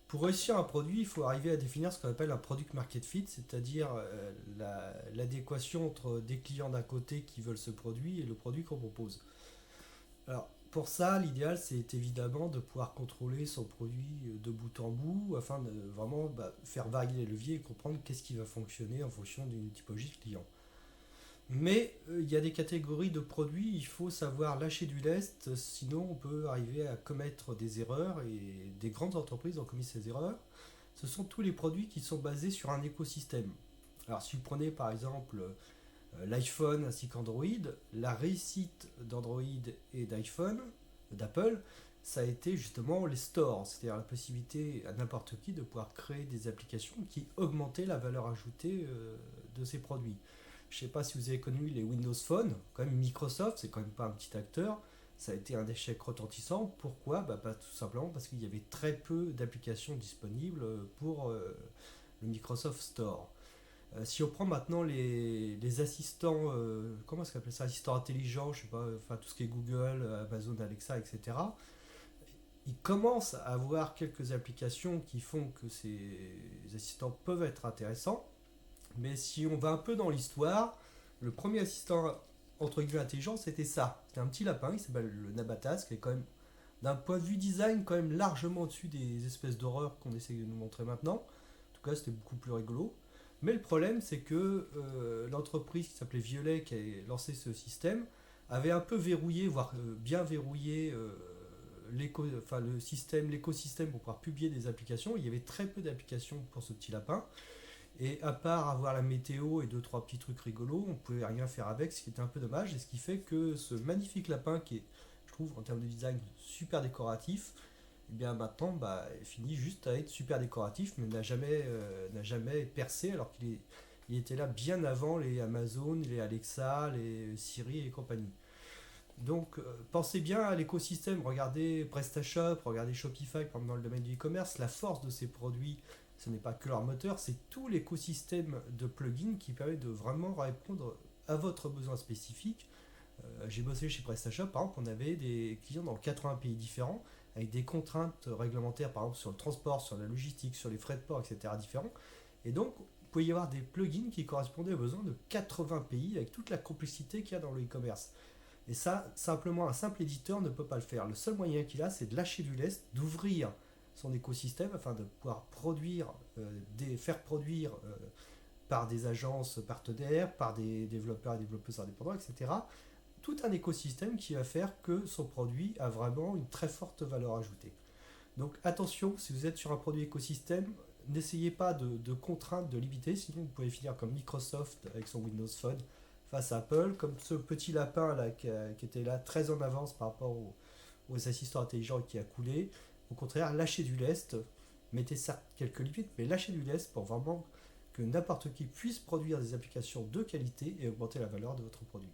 Pour réussir un produit, il faut arriver à définir ce qu'on appelle un product market fit, c'est-à-dire l'adéquation entre des clients d'un côté qui veulent ce produit et le produit qu'on propose. Alors, pour ça, l'idéal, c'est évidemment de pouvoir contrôler son produit de bout en bout afin de vraiment faire varier les leviers et comprendre qu'est-ce qui va fonctionner en fonction d'une typologie de client. Mais il y a des catégories de produits, il faut savoir lâcher du lest, sinon on peut arriver à commettre des erreurs et des grandes entreprises ont commis ces erreurs. Ce sont tous les produits qui sont basés sur un écosystème. Alors si vous prenez par exemple l'iPhone ainsi qu'Android, la réussite d'Android et d'iPhone, d'Apple, ça a été justement les stores, c'est-à-dire la possibilité à n'importe qui de pouvoir créer des applications qui augmentaient la valeur ajoutée de ces produits. Je ne sais pas si vous avez connu les Windows Phone, quand même Microsoft, c'est quand même pas un petit acteur, ça a été un échec retentissant. Pourquoi pas tout simplement parce qu'il y avait très peu d'applications disponibles pour le Microsoft Store. Si on prend maintenant les assistants, comment est-ce qu'on appelle ça, assistants intelligents, je sais pas, enfin tout ce qui est Google, Amazon, Alexa, etc. Ils commencent à avoir quelques applications qui font que ces assistants peuvent être intéressants, mais si on va un peu dans l'histoire, le premier assistant entre guillemets intelligent, c'était ça. C'était un petit lapin, il s'appelle le Nabatas, qui est quand même, d'un point de vue design, quand même largement au-dessus des espèces d'horreurs qu'on essaie de nous montrer maintenant. En tout cas, c'était beaucoup plus rigolo. Mais le problème, c'est que l'entreprise qui s'appelait Violet, qui a lancé ce système, avait un peu verrouillé, voire bien verrouillé le système, l'écosystème pour pouvoir publier des applications. Il y avait très peu d'applications pour ce petit lapin. Et à part avoir la météo et deux trois petits trucs rigolos, on pouvait rien faire avec, ce qui était un peu dommage. Et ce qui fait que ce magnifique lapin, qui est, je trouve, en termes de design, super décoratif, et bien maintenant, il finit juste à être super décoratif, mais n'a jamais percé, alors il était là bien avant les Amazon, les Alexa, les Siri et compagnie. Donc, pensez bien à l'écosystème. Regardez PrestaShop, regardez Shopify, par exemple, dans le domaine du e-commerce. La force de ces produits, ce n'est pas que leur moteur, c'est tout l'écosystème de plugins qui permet de vraiment répondre à votre besoin spécifique. J'ai bossé chez PrestaShop, par exemple, on avait des clients dans 80 pays différents, avec des contraintes réglementaires, par exemple, sur le transport, sur la logistique, sur les frais de port, etc. différents. Et donc, il pouvait y avoir des plugins qui correspondaient aux besoins de 80 pays, avec toute la complexité qu'il y a dans le e-commerce. Et ça, simplement, un simple éditeur ne peut pas le faire. Le seul moyen qu'il a, c'est de lâcher du lest, d'ouvrir son écosystème afin de pouvoir faire produire par des agences partenaires, par des développeurs et développeuses indépendants, etc. Tout un écosystème qui va faire que son produit a vraiment une très forte valeur ajoutée. Donc attention, si vous êtes sur un produit écosystème, n'essayez pas de contraindre, de limiter, sinon vous pouvez finir comme Microsoft avec son Windows Phone face à Apple, comme ce petit lapin là qui était là très en avance par rapport aux assistants intelligents qui a coulé. Au contraire, lâchez du lest, mettez certes quelques limites, mais lâchez du lest pour vraiment que n'importe qui puisse produire des applications de qualité et augmenter la valeur de votre produit.